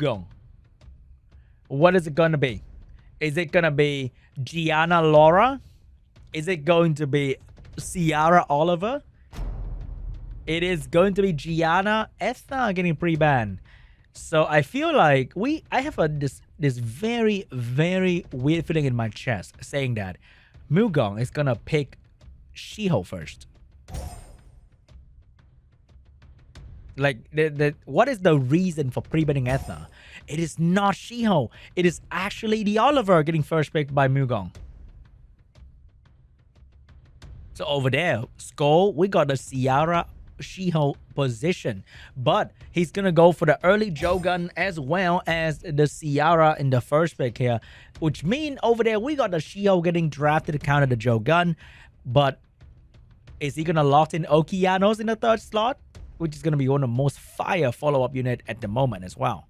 MUNMUGUNG. What is it going to be? Is it going to be Gianna Laura? Is it going to be Ciara Oliver? It is going to be Gianna Ethna getting pre-banned. So I feel like I have this very, very weird feeling in my chest saying that MUGUNG is gonna pick Shiho first. Like, what is the reason for pre-banning Ethna? It is not Shiho. It is actually the Oliver getting first picked by MUGUNG. So over there, Skull, we got the Ciara Shiho position, but he's gonna go for the early Jogun as well as the Ciara in the first pick here, which mean over there we got the Shiho getting drafted to counter the Jogun. But is he gonna lock in Okeanos in the third slot, which is gonna be one of the most fire follow-up unit at the moment as well?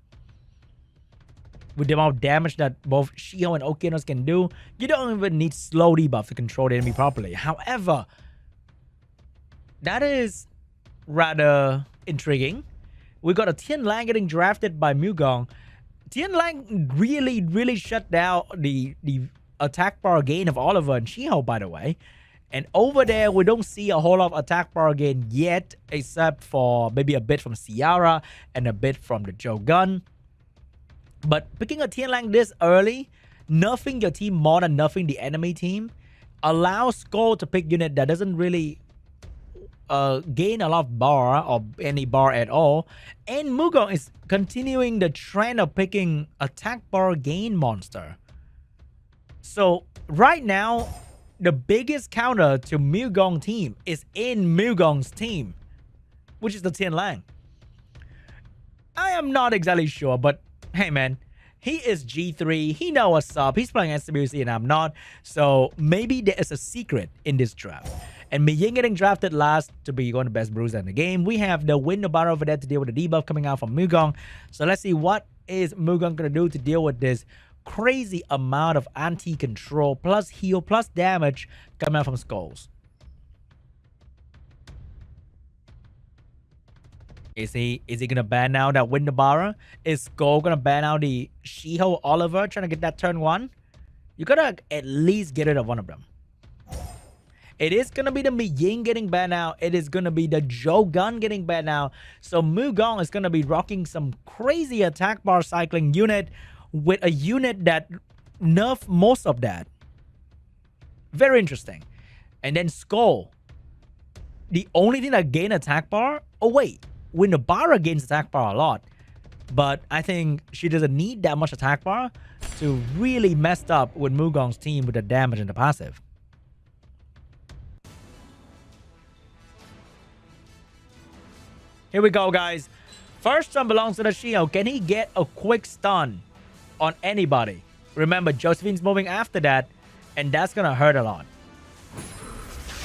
With the amount of damage that both Shiho and Okeanos can do, you don't even need slow debuff to control the enemy properly. However, that is rather intriguing. We got a Tian Lang getting drafted by MUGUNG. Tian Lang really shut down the attack power gain of Oliver and Shiho, by the way. And over there, we don't see a whole lot of attack power gain yet, except for maybe a bit from Ciara and a bit from the Jogun. But picking a Tian Lang this early, nerfing your team more than nerfing the enemy team, allows Skull to pick unit that doesn't really gain a lot of bar or any bar at all. And MUGUNG is continuing the trend of picking attack bar gain monster. So right now, the biggest counter to MUGUNG team is in MUGUNG's team, which is the Tian Lang. I am not exactly sure, but hey man, he is G3, he knows what's up, he's playing SWC and I'm not, so maybe there is a secret in this draft. And MUNMUGUNG getting drafted last to be one of the best bruiser in the game. We have the Windbar over there to deal with the debuff coming out from MUGUNG. So let's see what is MUGUNG going to do to deal with this crazy amount of anti-control plus heal plus damage coming out from Skulls. Is he gonna ban out that Windbar? Is Skull gonna ban out the Shiho Oliver trying to get that turn 1? You gotta at least get rid of one of them. It is going to be the MUNMUGUNG getting banned out. It is going to be the Jogun getting banned out. So MUGUNG is going to be rocking some crazy attack bar cycling unit with a unit that nerfed most of that. Very interesting. And then Skull. The only thing that gain attack bar? Oh wait, Windbar gains attack bar a lot. But I think she doesn't need that much attack bar to really mess up with MUGUNG's team with the damage and the passive. Here we go, guys. First stun belongs to the Shiho. Can he get a quick stun on anybody? Remember, Josephine's moving after that, and that's going to hurt a lot.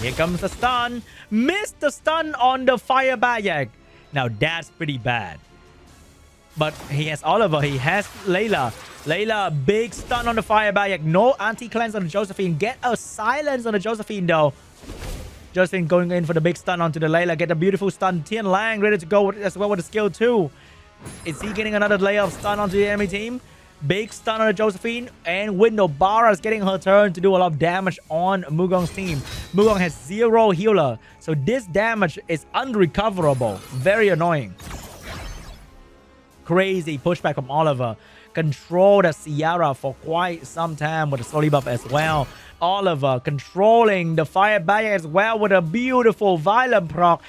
Here comes the stun. Missed the stun on the Fire Bayek. Now, that's pretty bad. But he has Oliver. He has Layla. Layla, big stun on the Fire Bayek. No anti-cleanse on the Josephine. Get a silence on the Josephine, though. Josephine going in for the big stun onto the Layla. Get a beautiful stun. Tian Lang ready to go as well with the skill 2. Is he getting another layer of stun onto the enemy team? Big stun on the Josephine. And Windbar is getting her turn to do a lot of damage on MUGUNG's team. MUGUNG has 0 healer. So this damage is unrecoverable. Very annoying. Crazy pushback from Oliver. Control the Ciara for quite some time with the slow buff as well. Oliver controlling the Fire Barrier as well with a beautiful Violent proc.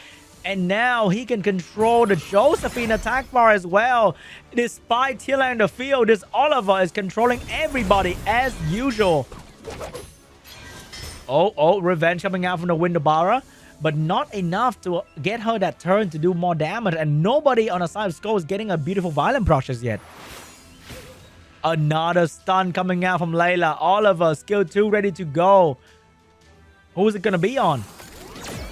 And now he can control the Josephine attack bar as well. Despite Tila in the field, this Oliver is controlling everybody as usual. Oh, revenge coming out from the Windabara. But not enough to get her that turn to do more damage. And nobody on the side of Skull is getting a beautiful Violent proc just yet. Another stun coming out from Layla. Oliver, skill 2 ready to go. Who is it going to be on?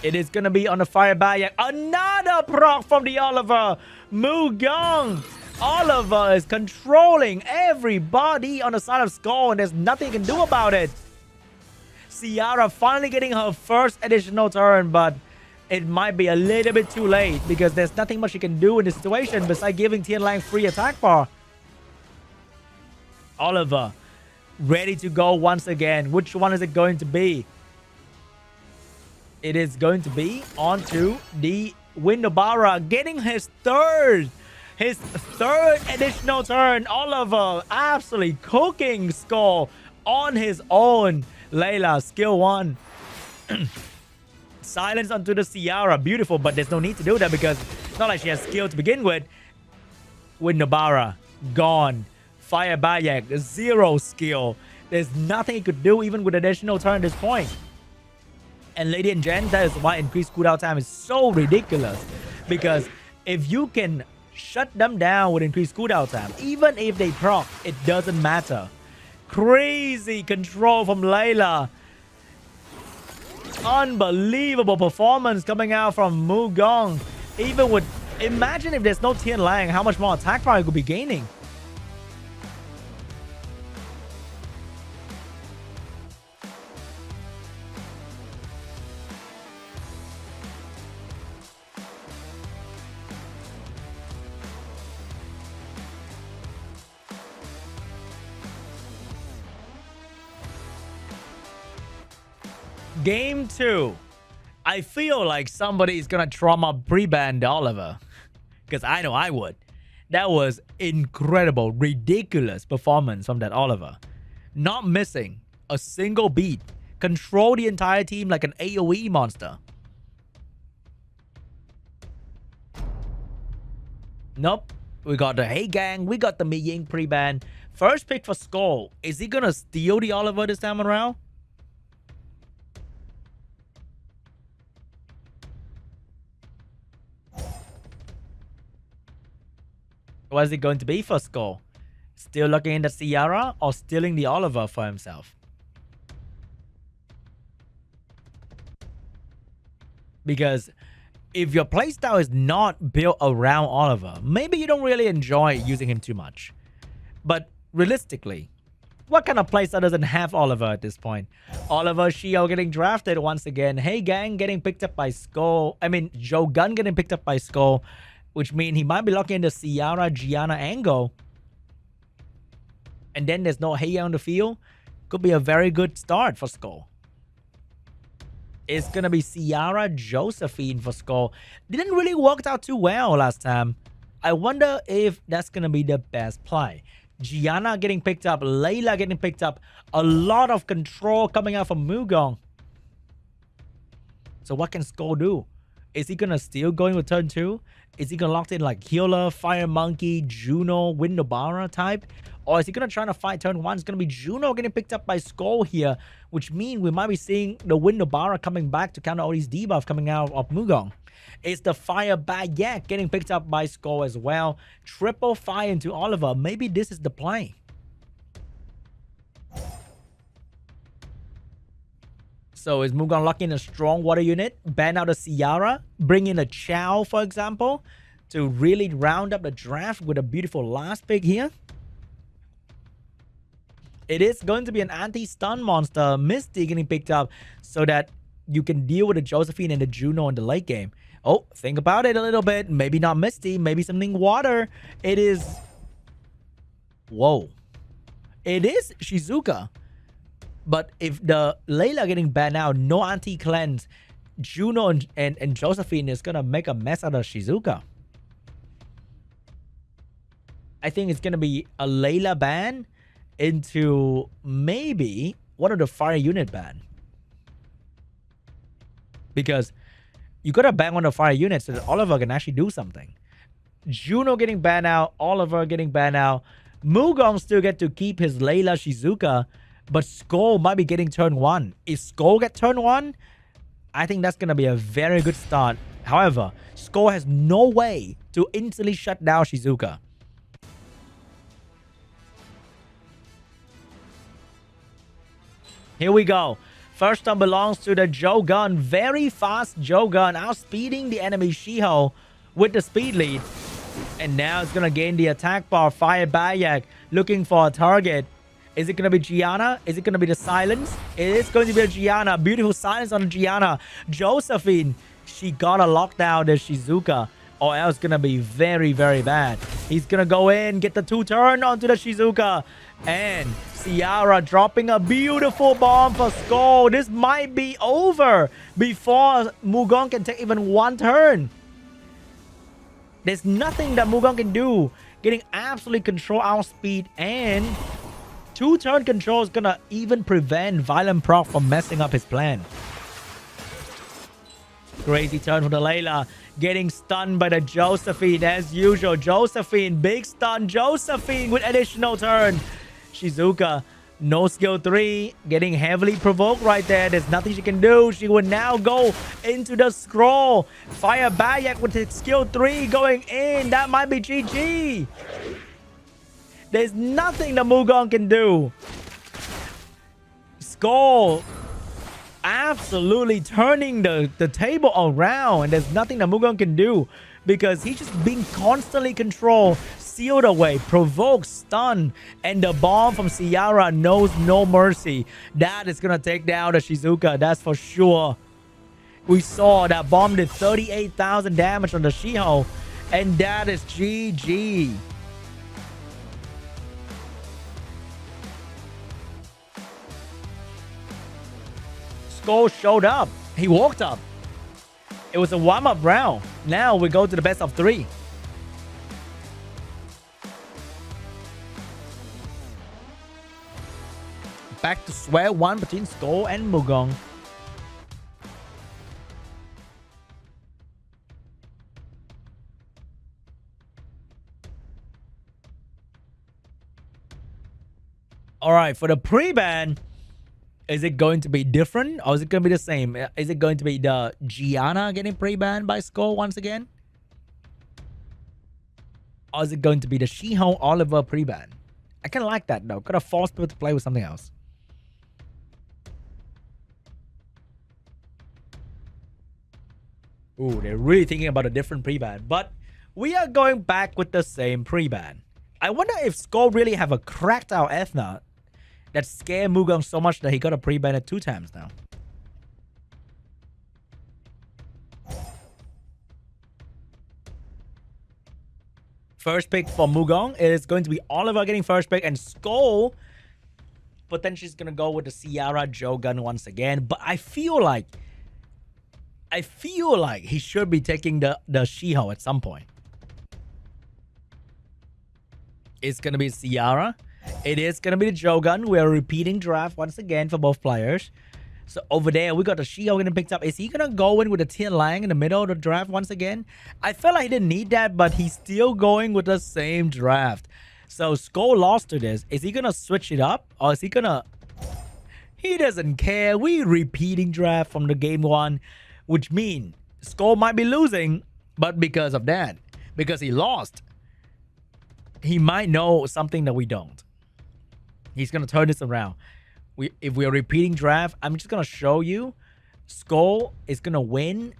It is going to be on the Fire Barrier. Another proc from the Oliver. MUGUNG. Oliver is controlling everybody on the side of Skull, and there's nothing he can do about it. Ciara finally getting her first additional turn, but it might be a little bit too late because there's nothing much she can do in this situation besides giving Tian Lang free attack bar. Oliver ready to go once again. Which one is it going to be? It is going to be onto the Windobara, getting his third additional turn. Oliver absolutely cooking Skull on his own. Layla, skill 1. Silence onto the Ciara. Beautiful, but there's no need to do that because it's not like she has skill to begin with. Windobara, gone. Fire Bayak, 0 skill. There's nothing he could do even with additional turn at this point. And ladies and gents, that is why increased cooldown time is so ridiculous. Because if you can shut them down with increased cooldown time, even if they proc, it doesn't matter. Crazy control from Layla. Unbelievable performance coming out from MUNMUGUNG. Even with, imagine if there's no Tian Lang, how much more attack power he could be gaining. Game 2. I feel like somebody is gonna trauma pre-ban Oliver. Because I know I would. That was incredible, ridiculous performance from that Oliver. Not missing a single beat. Control the entire team like an AoE monster. Nope. We got the Hey Gang. We got the Mi Ying pre-ban. First pick for Skull. Is he gonna steal the Oliver this time around? What is it going to be for Skull? Still looking in the Ciara or stealing the Oliver for himself? Because if your playstyle is not built around Oliver, maybe you don't really enjoy using him too much. But realistically, what kind of playstyle doesn't have Oliver at this point? Oliver Shio getting drafted once again. Hey Gang getting picked up by Skull. I mean, Joe Gunn getting picked up by Skull. Which means he might be locking in the Ciara Gianna angle. And then there's no Hey on the field. Could be a very good start for Skull. It's going to be Ciara Josephine for Skull. Didn't really work out too well last time. I wonder if that's going to be the best play. Gianna getting picked up. Layla getting picked up. A lot of control coming out from MUNMUGUNG. So what can Skull do? Is he going to still going with turn 2? Is he going to lock in like Healer, Fire Monkey, Juno, Windobara type? Or is he going to try to fight turn 1? It's going to be Juno getting picked up by Skull here. Which means we might be seeing the Windobara coming back to counter all these debuffs coming out of MUNMUGUNG. It's the Fire Bayak getting picked up by Skull as well. Triple fire into Oliver. Maybe this is the play. So is MUNMUGUNG locking in a strong water unit? Ban out a Ciara? Bring in a Chow, for example? To really round up the draft with a beautiful last pick here? It is going to be an anti-stun monster. Misty getting picked up so that you can deal with the Josephine and the Juno in the late game. Oh, think about it a little bit. Maybe not Misty. Maybe something water. It is... Whoa. It is Shizuka. But if the Layla getting banned out, no anti-cleanse, Juno and Josephine is going to make a mess out of Shizuka. I think it's going to be a Layla ban into maybe one of the fire unit ban. Because you got to ban one of the fire units so that Oliver can actually do something. Juno getting banned out, Oliver getting banned out. MUNMUGUNG still get to keep his Layla Shizuka. But Skull might be getting turn 1. If Skull get turn 1, I think that's going to be a very good start. However, Skull has no way to instantly shut down Shizuka. Here we go. First one belongs to the Joe Gunn. Very fast Joe Gunn outspeeding the enemy Shiho with the speed lead. And now it's going to gain the attack bar. Fire Bayak looking for a target. Is it going to be Gianna? Is it going to be the silence? It is going to be a Gianna. Beautiful silence on Gianna. Josephine, she got to lock down the Shizuka. Or else it's going to be very, very bad. He's going to go in, get the 2 turn onto the Shizuka. And Ciara dropping a beautiful bomb for Skull. This might be over before Mugong can take even one turn. There's nothing that Mugong can do. Getting absolutely control outspeed, and 2-turn control is gonna even prevent Violent Proc from messing up his plan. Crazy turn for the Layla. Getting stunned by the Josephine as usual. Josephine, big stun. Josephine with additional turn. Shizuka, no skill 3. Getting heavily provoked right there. There's nothing she can do. She will now go into the scroll. Fire Bayak with his skill 3 going in. That might be GG. There's nothing that Mugong can do. Skull absolutely turning the table around, and there's nothing that Mugong can do because he's just being constantly controlled, sealed away, provoked, stunned, and the bomb from Ciara knows no mercy. That is gonna take down the Shizuka, that's for sure. We saw that bomb did 38,000 damage on the Shiho, and that is GG. Skull showed up. He walked up. It was a warm-up round. Now we go to the best of 3. Back to square one between Skull and Mugong. Alright, for the pre-ban, is it going to be different or is it going to be the same? Is it going to be the Gianna getting pre-banned by Skull once again? Or is it going to be the Shiho Oliver pre-ban? I kind of like that though. Could have forced people to play with something else. Ooh, they're really thinking about a different pre-ban. But we are going back with the same pre-ban. I wonder if Skull really have a cracked out Ethna that scared Mugong so much that he got a pre-ban 2 times now. First pick for Mugong is going to be Oliver getting first pick, and Skull potentially is going to go with the Ciara Jogun once again. But I feel like he should be taking the Shiho at some point. It's going to be Ciara. It is going to be the Jogun. We're repeating draft once again for both players. So over there, we got the Shiho getting picked up. Is he going to go in with the Tian Lang in the middle of the draft once again? I felt like he didn't need that, but he's still going with the same draft. So Skull lost to this. Is he going to switch it up? Or is he going to... He doesn't care. We repeating draft from the game 1. Which means Skull might be losing. But because of that, because he lost, he might know something that we don't. He's going to turn this around. If we are repeating draft, I'm just going to show you. Skull is going to win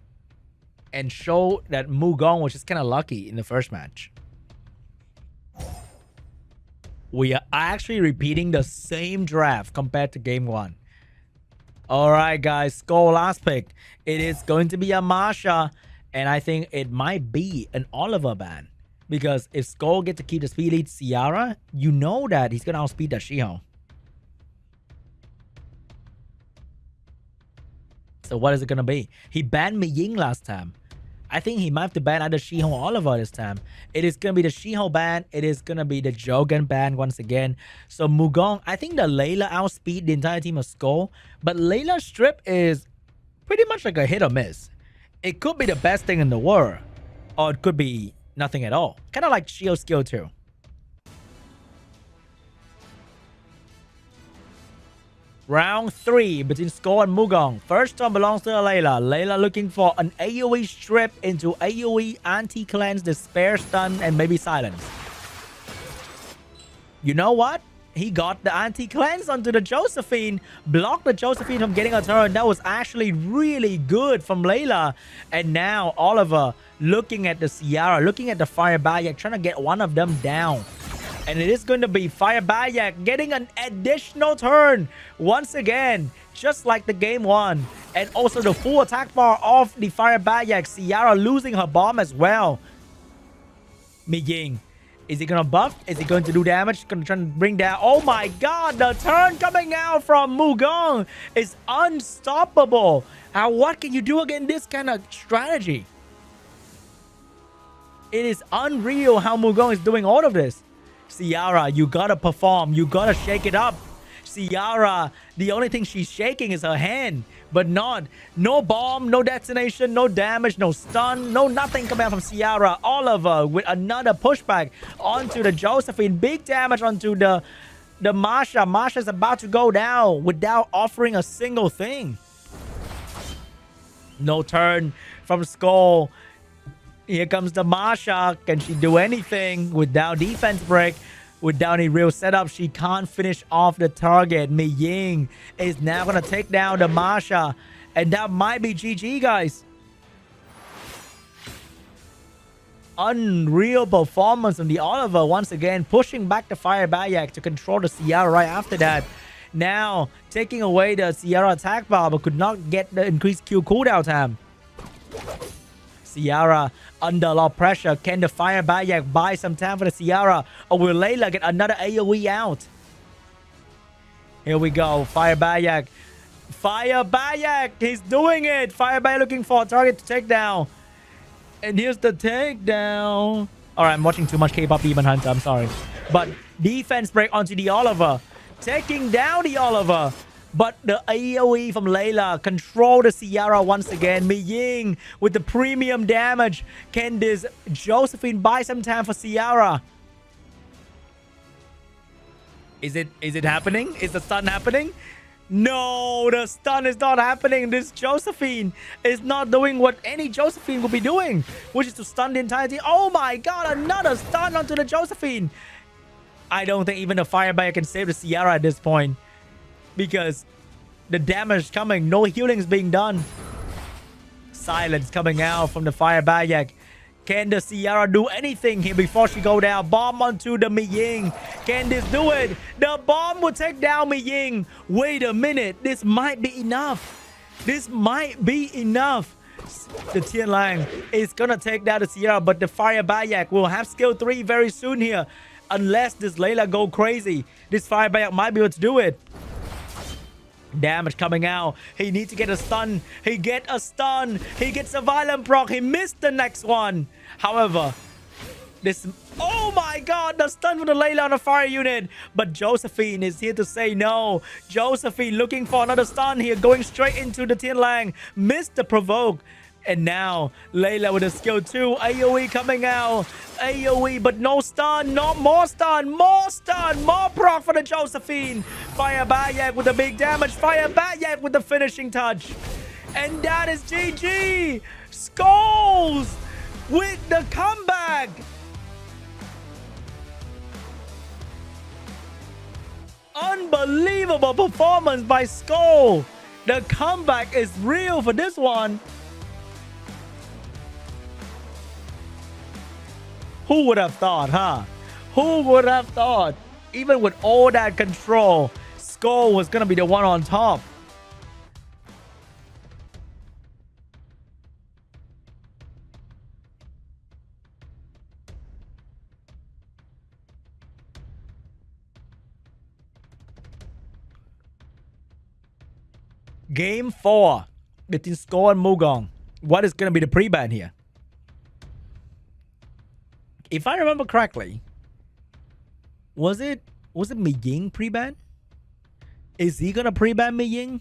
and show that Mugong was just kind of lucky in the first match. We are actually repeating the same draft compared to game 1. Alright guys, Skull last pick. It is going to be a Masha, and I think it might be an Oliver ban. Because if Skull gets to keep the speed lead Ciara, you know that he's going to outspeed that Shiho. So what is it going to be? He banned Miying last time. I think he might have to ban either Shiho or Oliver this time. It is going to be the Shiho ban. It is going to be the Jogan ban once again. So Mugong, I think the Layla outspeed the entire team of Skull. But Layla's strip is pretty much like a hit or miss. It could be the best thing in the world. Or it could be nothing at all. Kind of like Shio's skill 2. Round 3 between Skull and Mugong. First turn belongs to Layla. Layla looking for an AoE strip into AoE, anti-cleanse, despair stun, and maybe silence. You know what? He got the anti-cleanse onto the Josephine. Blocked the Josephine from getting a turn. That was actually really good from Layla. And now Oliver looking at the Ciara, looking at the Fire Bayak, trying to get one of them down. And it is going to be Fire Bayak getting an additional turn once again, just like the game 1. And also the full attack bar of the Fire Bayak. Ciara losing her bomb as well. Miying. Is he gonna buff? Is he going to do damage? Gonna try to bring down. Oh my god, the turn coming out from MUNMUGUNG is unstoppable. What can you do against this kind of strategy? It is unreal how MUNMUGUNG is doing all of this. Ciara, you gotta perform. You gotta shake it up. Ciara, the only thing she's shaking is her hand, but no bomb, no destination, no damage, no stun, no nothing coming out from Ciara. Oliver with another pushback onto the Josephine. Big damage onto the Masha. Masha's about to go down without offering a single thing. No turn from SCHOLES. Here comes the Masha. Can she do anything without defense break? Without any real setup, she can't finish off the target. MUNMUGUNG is now going to take down the Masha. And that might be GG, guys. Unreal performance from the Oliver. Once again, pushing back the Fire Bayak to control the Ciara right after that. Now, taking away the Ciara attack bar, but could not get the increased Q cooldown time. Ciara under a lot of pressure. Can the Fire Bayak buy some time for the Ciara? Or will Layla get another AoE out? Here we go. Fire Bayak. Fire Bayak. He's doing it. Fire Bayak looking for a target to take down. And here's the takedown. Alright, I'm watching too much K-pop Demon Hunter. I'm sorry. But defense break onto the Oliver. Taking down the Oliver. But the AoE from Layla control the Ciara once again. MUNMUGUNG with the premium damage. Can this Josephine buy some time for Ciara? Is it happening? Is the stun happening? No, the stun is not happening. This Josephine is not doing what any Josephine would be doing, which is to stun the entire team. Oh my god, another stun onto the Josephine. I don't think even the Fire Bayak can save the Ciara at this point, because the damage is coming. No healing is being done. Silence coming out from the Fire Bayak. Can the Ciara do anything here before she go down? Bomb onto the MUNMUGUNG. Can this do it? The bomb will take down MUNMUGUNG. Wait a minute. This might be enough. This might be enough. The Tian Lang is gonna take down the Ciara, but the Fire Bayak will have skill 3 very soon here. Unless this Layla go crazy, this Fire Bayak might be able to do it. Damage coming out. He needs to get a stun. He get a stun. He gets a violent proc. He missed the next one. However, this... Oh my god, the stun from the Layla on the fire unit. But Josephine is here to say no. Josephine looking for another stun here. Going straight into the Tian Lang. Missed the provoke. And now, Layla with a skill 2. AoE coming out. AoE, but no stun. No more stun. More stun. More proc for the Josephine. Fire Bayak with the big damage. Fire Bayak with the finishing touch. And that is GG. SCHOLES with the comeback. Unbelievable performance by SCHOLES. The comeback is real for this one. Who would have thought, huh? Who would have thought? Even with all that control, SCHOLES was going to be the one on top. Game 4 between SCHOLES and MUNMUGUNG. What is going to be the pre-ban here? If I remember correctly, was it MUNMUGUNG pre-ban? Is he gonna pre-ban MUNMUGUNG?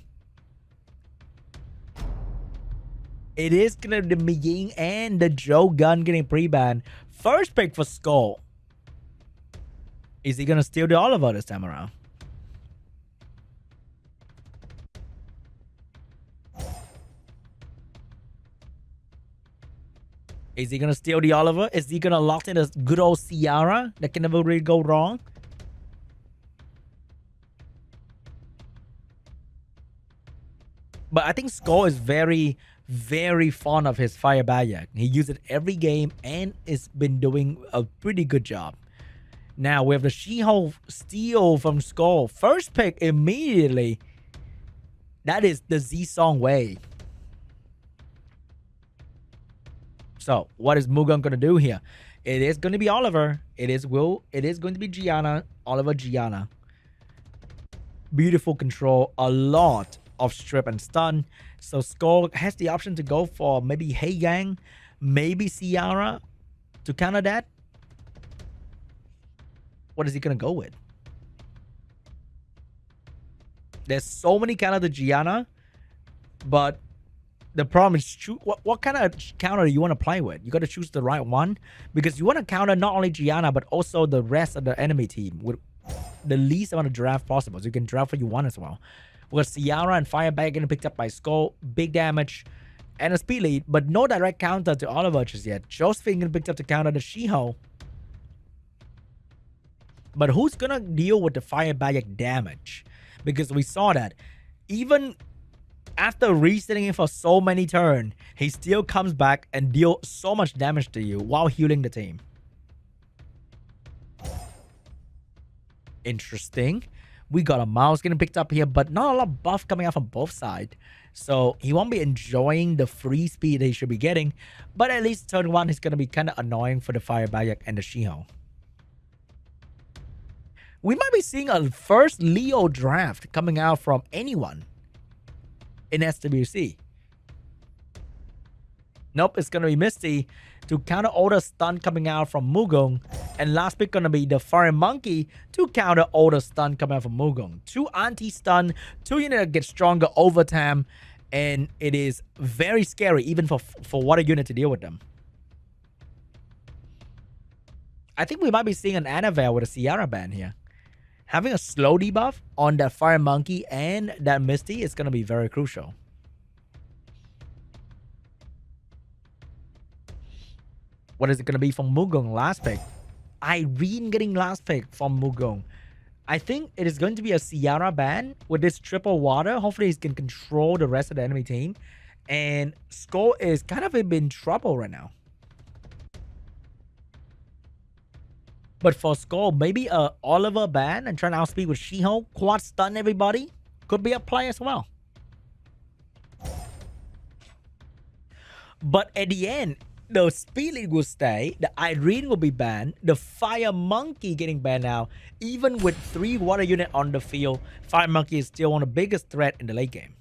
It is gonna be the MUNMUGUNG and the Joe Gun getting pre-ban. First pick for SCHOLES. Is he gonna steal the Oliver this time around? Is he gonna steal the Oliver? Is he gonna lock in a good old Ciara that can never really go wrong? But I think SCHOLES is very, very fond of his Fire Bayak. He uses it every game and it's been doing a pretty good job. Now we have the She-Hulk steal from SCHOLES. First pick immediately. That is the Z-Song way. So, what is MUNMUGUNG going to do here? It is going to be Oliver. It is going to be Gianna. Oliver, Gianna. Beautiful control. A lot of strip and stun. So Skull has the option to go for maybe Hey Gang, maybe Ciara to counter that. What is he going to go with? There's so many counter to Gianna, but the problem is what kind of counter do you want to play with? You got to choose the right one because you want to counter not only Gianna but also the rest of the enemy team with the least amount of draft possible. So you can draft what you want as well. With Ciara and Firebag getting picked up by Skull, big damage and a speed lead, but no direct counter to Oliver just yet. Josephine getting picked up to counter the Shiho. But who's gonna deal with the Firebag damage? Because we saw that even after resetting him for so many turns, he still comes back and deals so much damage to you while healing the team. Interesting. We got a mouse getting picked up here, but not a lot of buff coming out from both sides. So he won't be enjoying the free speed that he should be getting. But at least turn 1 is going to be kind of annoying for the Firebag and the Shiho. We might be seeing a first Leo draft coming out from anyone in SWC. Nope, it's going to be Misty to counter all the stun coming out from MUNMUGUNG. And last pick going to be the Fire Monkey to counter all the stun coming out from MUNMUGUNG. 2 anti-stun, 2 units that get stronger over time. And it is very scary even for water unit to deal with them. I think we might be seeing an Annabelle with a Ciara ban here. Having a slow debuff on that Fire Monkey and that Misty is going to be very crucial. What is it going to be from MUNMUGUNG last pick? Irene getting last pick from MUNMUGUNG. I think it is going to be a Ciara ban with this triple water. Hopefully he can control the rest of the enemy team. And Skull is kind of in trouble right now. But for Skull, maybe a Oliver ban and trying to outspeed with Shiho, quad stun everybody, could be a play as well. But at the end, the speed lead will stay, the Irene will be banned, the Fire Monkey getting banned now. Even with 3 water unit on the field, Fire Monkey is still one of the biggest threat in the late game.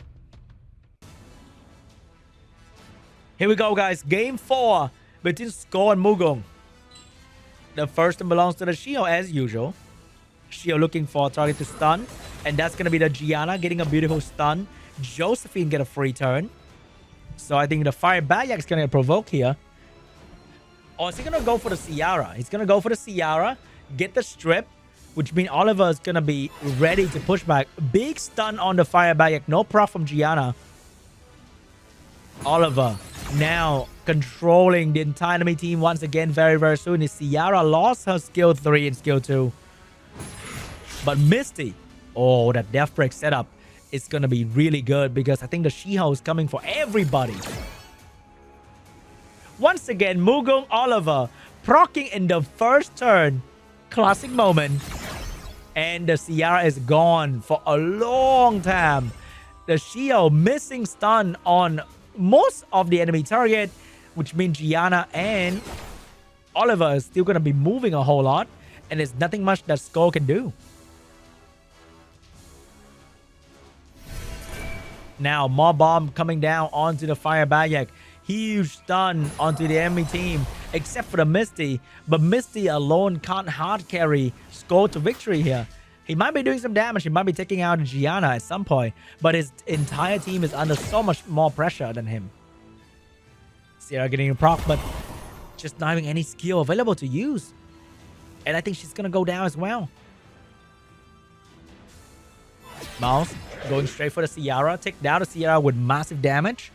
Here we go, guys. Game 4 between Skull and MUNMUGUNG. The first one belongs to the Shiho as usual. Shiho looking for a target to stun. And that's going to be the Gianna getting a beautiful stun. Josephine get a free turn. So I think the Fire Bayak is going to get provoked here. Or is he going to go for the Ciara? He's going to go for the Ciara. Get the strip. Which means Oliver is going to be ready to push back. Big stun on the Fire Bayak. No proc from Gianna. Oliver now controlling the entire enemy team once again very, very soon. Ciara lost her skill 3 and skill 2. But Misty, oh, that Death Break setup is going to be really good because I think the Shiho is coming for everybody. Once again, MUNMUGUNG Oliver proccing in the first turn. Classic moment. And the Ciara is gone for a long time. The Shiho missing stun on most of the enemy target, which means Gianna and Oliver is still going to be moving a whole lot, and there's nothing much that Skull can do. Now, more bomb coming down onto the Fire Bayak. Huge stun onto the enemy team, except for the Misty. But Misty alone can't hard carry Skull to victory here. He might be doing some damage. He might be taking out Gianna at some point. But his entire team is under so much more pressure than him. Ciara getting a proc, but just not having any skill available to use. And I think she's going to go down as well. Mouse going straight for the Ciara. Take down the Ciara with massive damage.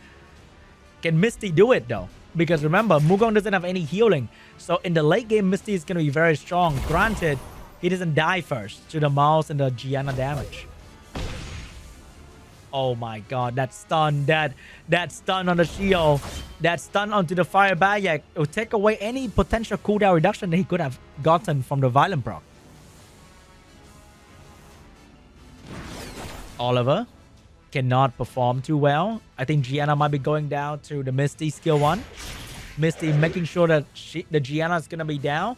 Can Misty do it though? Because remember, MUNMUGUNG doesn't have any healing. So in the late game, Misty is going to be very strong. Granted, he doesn't die first to the mouse and the Gianna damage. Oh my god, that stun, that stun on the Shiho, that stun onto the Fire Bayak. It will take away any potential cooldown reduction that he could have gotten from the Violent proc. Oliver cannot perform too well. I think Gianna might be going down to the Misty skill 1. Misty making sure that the Gianna is going to be down.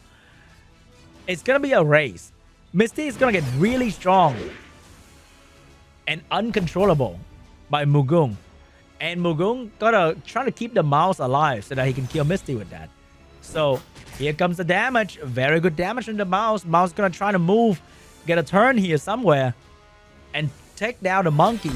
It's going to be a race. Misty is going to get really strong and uncontrollable by MUNMUGUNG. And MUNMUGUNG gotta try to keep the mouse alive so that he can kill Misty with that. So here comes the damage. Very good damage on the mouse. Mouse gonna try to move, get a turn here somewhere, and take down the monkey.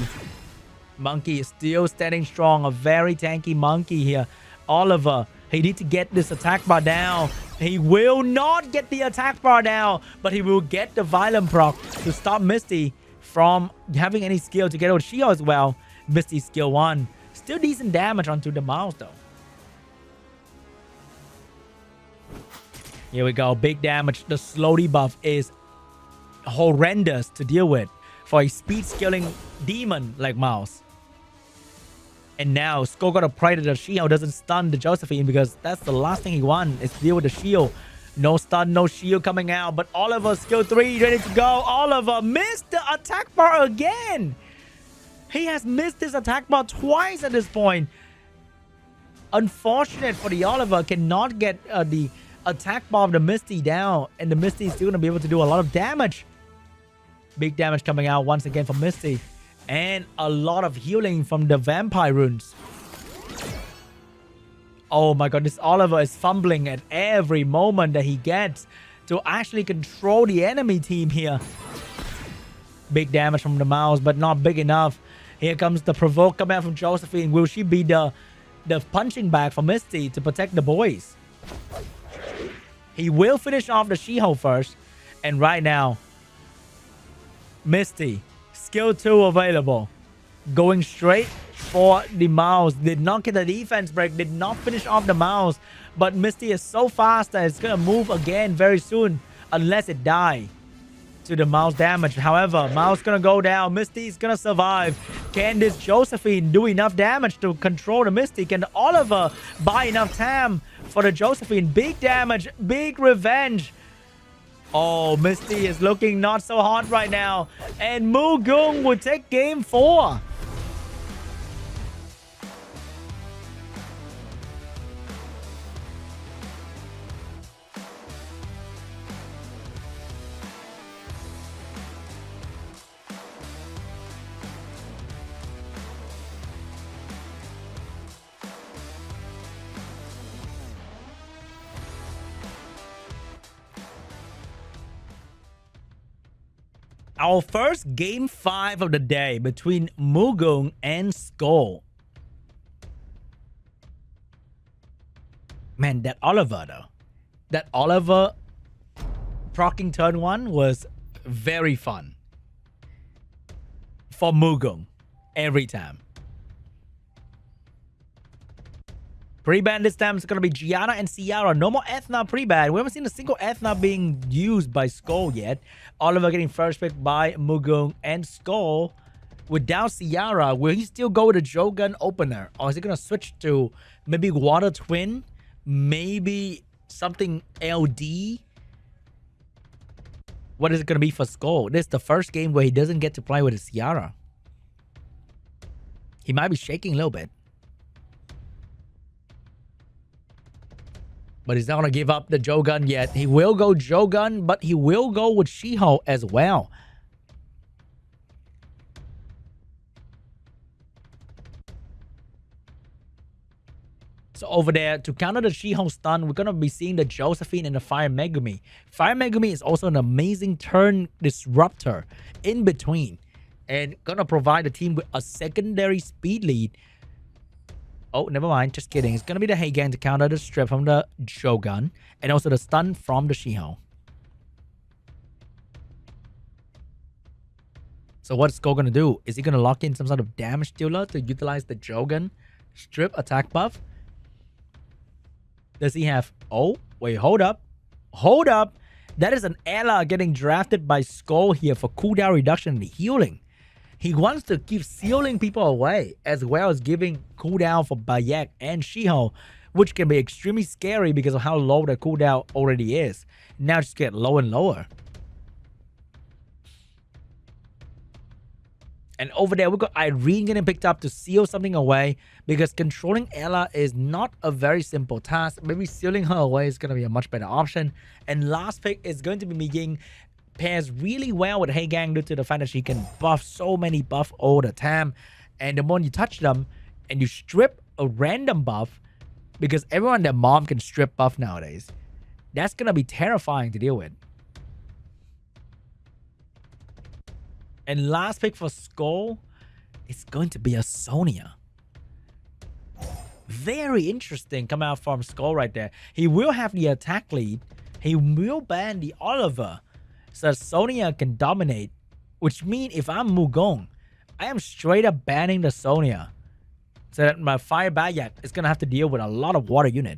Monkey is still standing strong. A very tanky monkey here. Oliver, he needs to get this attack bar down. He will not get the attack bar down, but he will get the violent proc to stop Misty from having any skill to get out Shio as well. Misty skill 1. Still decent damage onto the mouse though. Here we go. Big damage. The slow debuff is horrendous to deal with for a speed scaling demon like mouse. And now Skull got to pray that the shield doesn't stun the Josephine, because that's the last thing he wants is to deal with the shield. No stun, no shield coming out. But Oliver, skill 3, ready to go. Oliver missed the attack bar again. He has missed his attack bar twice at this point. Unfortunate for the Oliver, cannot get the attack bar of the Misty down. And the Misty is still going to be able to do a lot of damage. Big damage coming out once again from Misty. And a lot of healing from the vampire runes. Oh my god, this Oliver is fumbling at every moment that he gets to actually control the enemy team here. Big damage from the mouse, but not big enough. Here comes the provoke coming out from Josephine. Will she be the punching bag for Misty to protect the boys? He will finish off the She-Hulk first. And right now, Misty, skill 2 available. Going straight for the mouse. Did not get the defense break. Did not finish off the mouse. But Misty is so fast that it's going to move again very soon. Unless it die to the mouse damage. However, mouse going to go down. Misty is going to survive. Can this Josephine do enough damage to control the Misty? Can Oliver buy enough time for the Josephine? Big damage. Big revenge. Oh, Misty is looking not so hot right now. And MUNMUGUNG will take game 4. Our first game 5 of the day between MUNMUGUNG and Skull. Man, that Oliver though. That Oliver proccing turn 1 was very fun. For MUNMUGUNG. Every time. Pre-ban this time is going to be Gianna and Ciara. No more Ethna pre-ban. We haven't seen a single Ethna being used by Skull yet. Oliver getting first pick by MUNMUGUNG and Skull. Without Ciara, will he still go with a Jogun opener? Or is he going to switch to maybe Water Twin? Maybe something LD? What is it going to be for Skull? This is the first game where he doesn't get to play with his Ciara. He might be shaking a little bit. But he's not going to give up the Jogun yet. He will go Jogun, but he will go with She-Hulk as well. So over there, to counter the She-Hulk stun, we're going to be seeing the Josephine and the Fire Megumi. Fire Megumi is also an amazing turn disruptor in between. And going to provide the team with a secondary speed lead. Oh, never mind. Just kidding. It's going to be the Heigang to counter the strip from the Shogun. And also the stun from the She-Hulk. So what's Skull going to do? Is he going to lock in some sort of damage dealer to utilize the Jogun strip attack buff? Does he have... Oh, wait. Hold up. Hold up. That is an Ella getting drafted by Skull here for cooldown reduction and healing. He wants to keep sealing people away, as well as giving cooldown for Bayek and She-Hulk, which can be extremely scary because of how low the cooldown already is. Now just get lower and lower. And over there, we got Irene getting picked up to seal something away because controlling Ella is not a very simple task. Maybe sealing her away is going to be a much better option. And last pick is going to be MUNMUGUNG. Pairs really well with Gang due to the fact that she can buff so many buff all the time. And the moment you touch them and you strip a random buff, because everyone their mom can strip buff nowadays, that's going to be terrifying to deal with. And last pick for Skull is going to be a Sonya. Very interesting coming out from Skull right there. He will have the attack lead. He will ban the Oliver so that Sonya can dominate. Which means if I'm MUNMUGUNG, I am straight up banning the Sonya. So that my Fire Bayak is going to have to deal with a lot of water unit.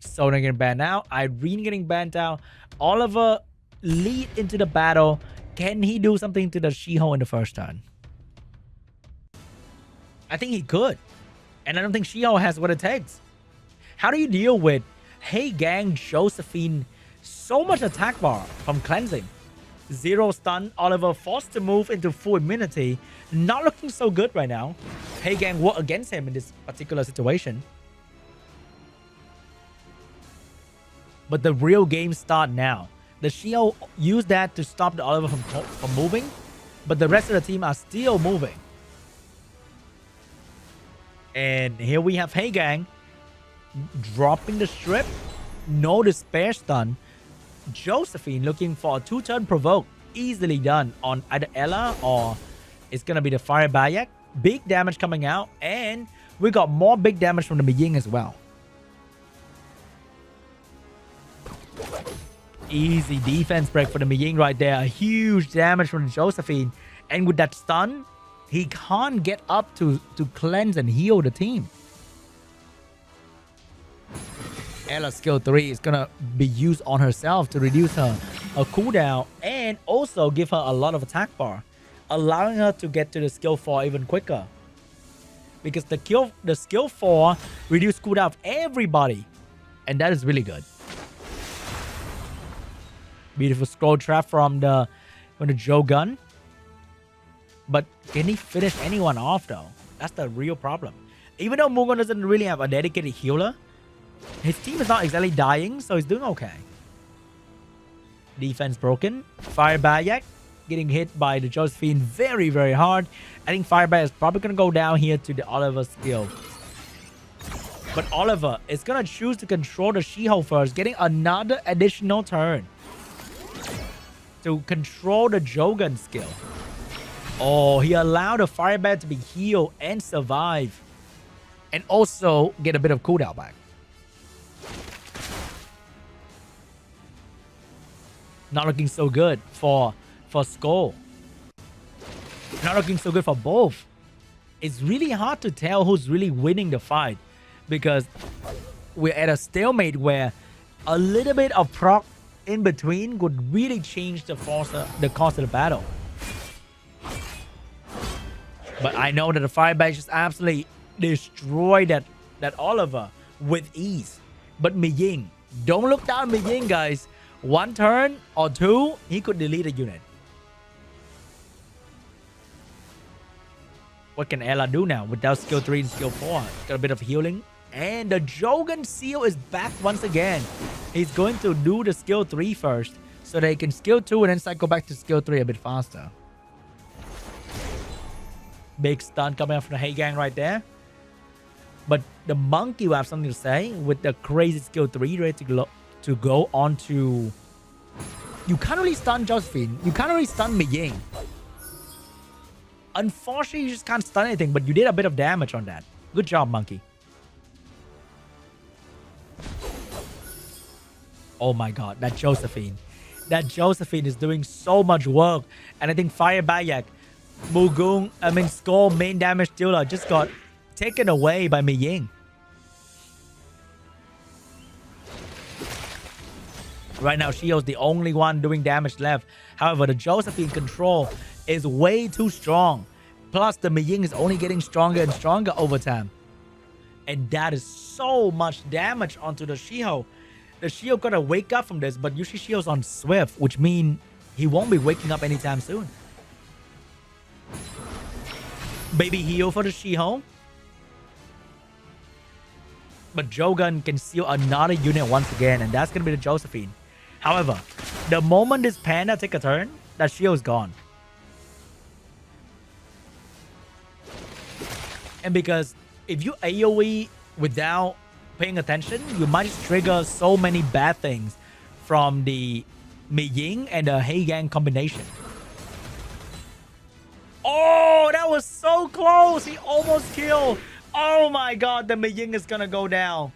Sonya getting banned out. Irene getting banned out. Oliver lead into the battle. Can he do something to the She-Hulk in the first turn? I think he could. And I don't think She-Hulk has what it takes. How do you deal with Gang, Josephine, so much attack bar from cleansing? 0 stun, Oliver forced to move into full immunity. Not looking so good right now. Gang work against him in this particular situation. But the real game start now. The She-Hulk used that to stop the Oliver from moving, but the rest of the team are still moving. And here we have Gang dropping the strip. No despair stun. Josephine looking for a 2-turn provoke. Easily done on either Ella or it's going to be the Fire Bayak. Big damage coming out. And we got more big damage from the MUNMUGUNG as well. Easy defense break for the MUNMUGUNG right there. A huge damage from Josephine. And with that stun, he can't get up to cleanse and heal the team. Ella's skill 3 is going to be used on herself to reduce her cooldown and also give her a lot of attack bar, allowing her to get to the skill 4 even quicker. Because the skill 4 reduce cooldown of everybody. And that is really good. Beautiful scroll trap from the Joe gun. But can he finish anyone off though? That's the real problem. Even though MUNMUGUNG doesn't really have a dedicated healer, his team is not exactly dying, so he's doing okay. Defense broken. Fire Bayak getting hit by the Josephine very, very hard. I think Fire Bayak is probably going to go down here to the Oliver skill. But Oliver is going to choose to control the She-Hulk first, getting another additional turn to control the Jogan skill. Oh, he allowed the Fire Bayak to be healed and survive. And also get a bit of cooldown back. Not looking so good for Skull. Not looking so good for both. It's really hard to tell who's really winning the fight because we're at a stalemate where a little bit of proc in between would really change the course of the battle. But I know that the Fire Bayak just absolutely destroyed that Oliver with ease. But MUNMUGUNG, don't look down MUNMUGUNG, guys. 1 turn or 2, he could delete a unit. What can Ella do now without skill 3 and skill 4? Got a bit of healing. And the Jogan seal is back once again. He's going to do the skill 3 first so they can skill 2 and then cycle back to skill 3 a bit faster. Big stun coming out from the Gang right there. But the monkey will have something to say with the crazy skill 3 ready to go on to... You can't really stun Josephine. You can't really stun MUNMUGUNG. Unfortunately, you just can't stun anything, but you did a bit of damage on that. Good job, monkey. Oh my god, that Josephine. That Josephine is doing so much work. And I think Fire Bayak, MUNMUGUNG, Skull main damage dealer just got taken away by MUNMUGUNG. Right now, Shio's the only one doing damage left. However, the Josephine control is way too strong. Plus, the MUNMUGUNG is only getting stronger and stronger over time. And that is so much damage onto the She-Hulk. The She-Hulk gotta wake up from this, but usually She-Hulk's on Swift, which means He won't be waking up anytime soon. Baby heal for the She-Hulk. But Jogan can steal another unit once again, and that's going to be the Josephine. However, the moment this Panda take a turn, that shield is gone. And because if you AoE without paying attention, you might just trigger so many bad things from the Miying and the Heigang combination. Oh, that was so close. He almost killed. Oh my god, the Miying is gonna go down.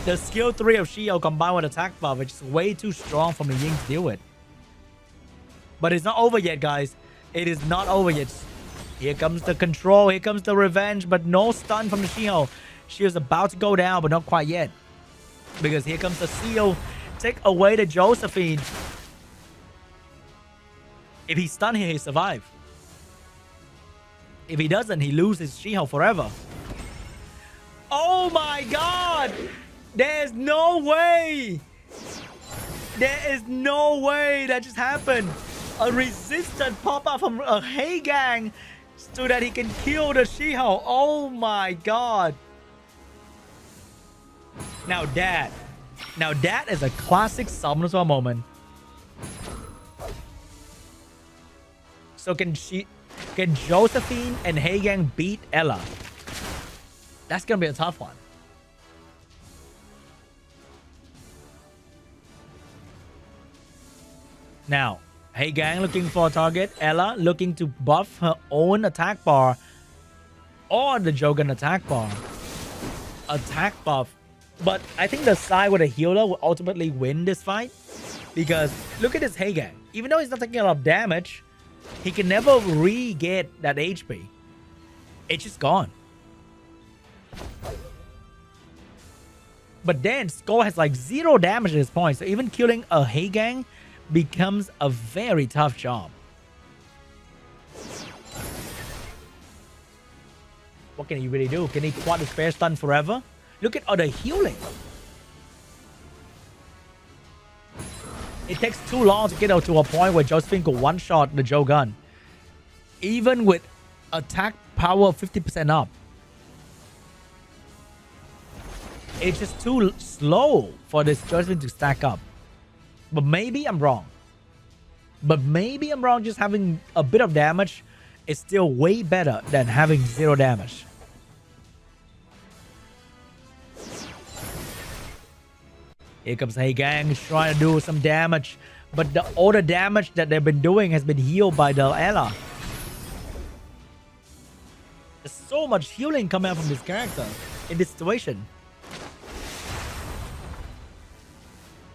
The skill 3 of Shio combined with attack buff, which is way too strong for Miying to deal with. But it's not over yet, guys. It is not over yet. Here comes the control. Here comes the revenge. But no stun from the Shio. She is about to go down, but not quite yet. Because here comes the seal. Take away the Josephine. If he stun here, he survive. If he doesn't, he loses She-Hulk forever. Oh my god! There's no way! There is no way that just happened. A resistance pop up from a Heigang so that he can kill the She-Hulk. Oh my god. Now that is a classic Summoner's War moment. So can Josephine and Heigang beat Ella? That's gonna be a tough one. Now, Heigang looking for a target. Ella looking to buff her own attack bar or the Jogan attack bar. Attack buff. But I think the side with a healer will ultimately win this fight. Because look at this Heigang. Even though he's not taking a lot of damage, he can never re-get that HP. It's just gone. But then Skull has like 0 damage at this point. So even killing a Heigang becomes a very tough job. What can he really do? Can he quad the spare stun forever? Look at all the healing. It takes too long to get out to a point where Josephine could one-shot the Jogan. Even with attack power 50% up. It's just too slow for this Josephine to stack up. But maybe I'm wrong. Just having a bit of damage is still way better than having 0 damage. Here comes Heigang trying to do some damage. But all the damage that they've been doing has been healed by the Ella. There's so much healing coming out from this character in this situation.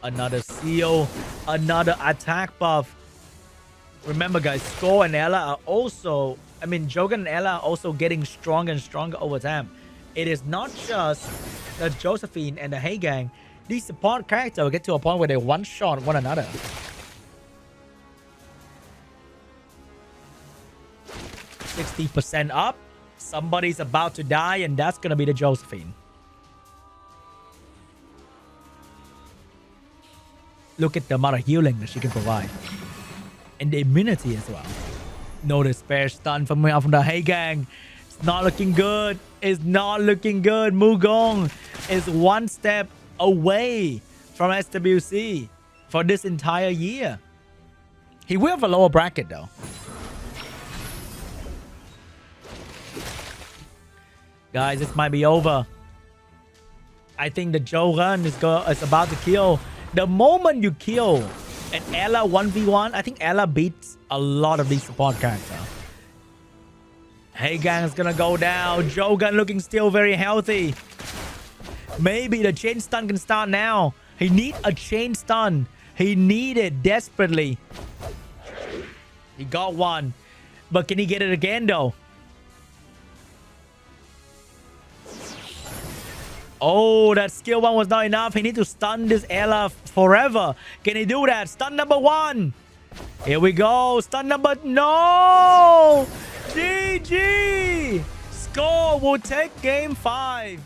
Another seal, another attack buff. Remember, guys, Skull and Ella are also, Jogan and Ella are also getting stronger and stronger over time. It is not just the Josephine and the Heigang. These support characters will get to a point where they one-shot one another. 60% up. Somebody's about to die, and that's going to be the Josephine. Look at the amount of healing that she can provide. And the immunity as well. Notice spare stun from the Heigang. It's not looking good. It's not looking good. MUNMUGUNG is one step away from SWC for this entire year. He will have a lower bracket though. Guys, this might be over. I think the Jogan is about to kill. The moment you kill an Ella 1v1, I think Ella beats a lot of these support characters. Heigang is gonna go down. Jogan looking still very healthy. Maybe the chain stun can start now. He needs a chain stun. He needed desperately. He got one. But can he get it again though? Oh, that skill 1 was not enough. He needs to stun this Ella forever. Can he do that? Stun number 1. Here we go. Stun number... No! GG! Score will take game 5.